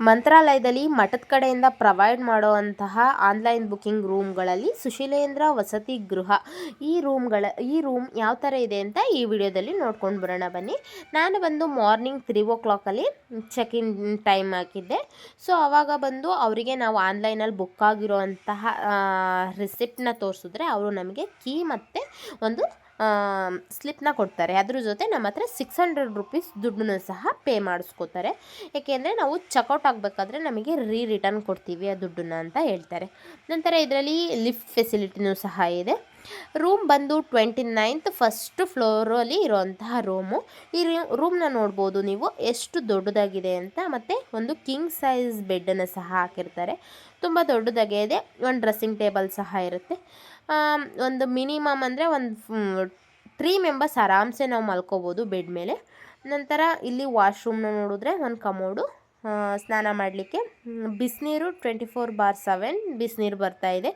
ಮಂತ್ರಾಲಯದಲ್ಲಿ ಮಠದ ಕಡೆಯಿಂದ ಪ್ರೊವೈಡ್ ಮಾಡುವಂತಹ ಆನ್ಲೈನ್ ಬುಕ್ಕಿಂಗ್ ರೂಮ್ಗಳಲ್ಲಿ ಸುಶೀಲೇಂದ್ರ ವಸತಿ ಗೃಹ ಈ ರೂಮ್ ಯಾವ ಥರ ಇದೆ ಅಂತ ಈ ವಿಡಿಯೋದಲ್ಲಿ ನೋಡ್ಕೊಂಡು ಬರೋಣ ಬನ್ನಿ. ನಾನು ಬಂದು morning 3 o'clock check in time ಹಾಕಿದ್ದೆ. ಸೊ ಆವಾಗ ಬಂದು ಅವರಿಗೆ ನಾವು ಆನ್ಲೈನಲ್ಲಿ ಬುಕ್ ಆಗಿರೋಂತಹ ರಿಸಿಪ್ಟನ್ನ ತೋರಿಸಿದ್ರೆ ಅವರು ನಮಗೆ ಕೀ ಮತ್ತು ಒಂದು ಸ್ಲಿಪ್ನ ಕೊಡ್ತಾರೆ. ಅದ್ರ ಜೊತೆ ನಮ್ಮ ಹತ್ರ 600 ರೂಪೀಸ್ ದುಡ್ಡನ್ನು ಸಹ ಪೇ ಮಾಡಿಸ್ಕೋತಾರೆ. ಏಕೆಂದರೆ ನಾವು ಚೆಕ್ಔಟ್ ಆಗಬೇಕಾದ್ರೆ ನಮಗೆ ರಿಟರ್ನ್ ಕೊಡ್ತೀವಿ ಆ ದುಡ್ಡನ್ನು ಅಂತ ಹೇಳ್ತಾರೆ. ನಂತರ ಇದರಲ್ಲಿ ಲಿಫ್ಟ್ ಫೆಸಿಲಿಟಿನೂ ಸಹ ಇದೆ. ರೂಮ್ ಬಂದು 29th ಫಸ್ಟ್ ಫ್ಲೋರಲ್ಲಿ ಇರೋಂತಹ ರೂಮು. ಈ ರೂಮ್ನ ನೋಡ್ಬೋದು ನೀವು ಎಷ್ಟು ದೊಡ್ಡದಾಗಿದೆ ಅಂತ. ಮತ್ತು ಒಂದು ಕಿಂಗ್ ಸೈಜ್ ಬೆಡ್ಡನ್ನು ಸಹ ಹಾಕಿರ್ತಾರೆ. ತುಂಬ ದೊಡ್ಡದಾಗೆ ಇದೆ. ಒಂದು ಡ್ರೆಸ್ಸಿಂಗ್ ಟೇಬಲ್ ಸಹ ಇರುತ್ತೆ. ಒಂದು ಮಿನಿಮಮ್ ಅಂದರೆ ಒಂದು 3 ಮೆಂಬರ್ಸ್ ಆರಾಮ್ಸೆ ನಾವು ಮಲ್ಕೋಬೋದು ಬೆಡ್ ಮೇಲೆ. ನಂತರ ಇಲ್ಲಿ ವಾಶ್ರೂಮ್ನ ನೋಡಿದ್ರೆ ಒಂದು ಕಮೋಡು, ಸ್ನಾನ ಮಾಡಲಿಕ್ಕೆ ಬಿಸಿನೀರು 24/7 ಬಿಸಿನೀರು ಬರ್ತಾಯಿದೆ.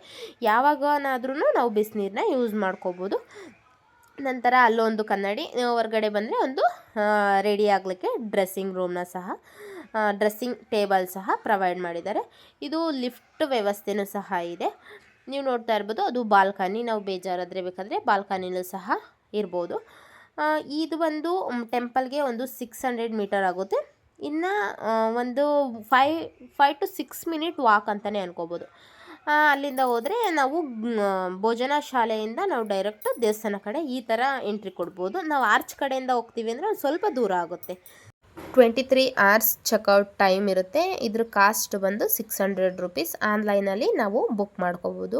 ಯಾವಾಗನಾದ್ರೂ ನಾವು ಬಿಸಿನೀರನ್ನ ಯೂಸ್ ಮಾಡ್ಕೋಬೋದು. ನಂತರ ಅಲ್ಲೊಂದು ಕನ್ನಡಿ, ಹೊರಗಡೆ ಬಂದರೆ ಒಂದು ರೆಡಿ ಆಗಲಿಕ್ಕೆ ಡ್ರೆಸ್ಸಿಂಗ್ ರೂಮ್ನ ಸಹ ಡ್ರೆಸ್ಸಿಂಗ್ ಟೇಬಲ್ ಸಹ ಪ್ರೊವೈಡ್ ಮಾಡಿದ್ದಾರೆ. ಇದು ಲಿಫ್ಟ್ ವ್ಯವಸ್ಥೆನೂ ಸಹ ಇದೆ. ನೀವು ನೋಡ್ತಾ ಇರ್ಬೋದು ಅದು ಬಾಲ್ಕನಿ. ನಾವು ಬೇಜಾರಾದರೆ ಬೇಕಾದರೆ ಬಾಲ್ಕನಿಲೂ ಸಹ ಇರ್ಬೋದು. ಇದು ಒಂದು ಟೆಂಪಲ್ಗೆ ಒಂದು 600 ಮೀಟರ್ ಆಗುತ್ತೆ. ಇನ್ನು ಒಂದು 5 to 6 ಮಿನಿಟ್ ವಾಕ್ ಅಂತಲೇ ಅನ್ಕೋಬೋದು. ಅಲ್ಲಿಂದ ಹೋದರೆ ನಾವು ಭೋಜನ ಶಾಲೆಯಿಂದ ನಾವು ಡೈರೆಕ್ಟ್ ದೇವಸ್ಥಾನ ಕಡೆ ಈ ಥರ ಎಂಟ್ರಿ ಕೊಡ್ಬೋದು. ನಾವು ಆರ್ಚ್ ಕಡೆಯಿಂದ ಹೋಗ್ತೀವಿ ಅಂದರೆ ಒಂದು ಸ್ವಲ್ಪ ದೂರ ಆಗುತ್ತೆ. 23 hours ಚೆಕ್ಔಟ್ ಟೈಮ್ ಇರುತ್ತೆ. ಇದ್ರ ಕಾಸ್ಟ್ ಬಂದು 600 ರೂಪೀಸ್. ಆನ್ಲೈನಲ್ಲಿ ನಾವು ಬುಕ್ ಮಾಡ್ಕೋಬೋದು.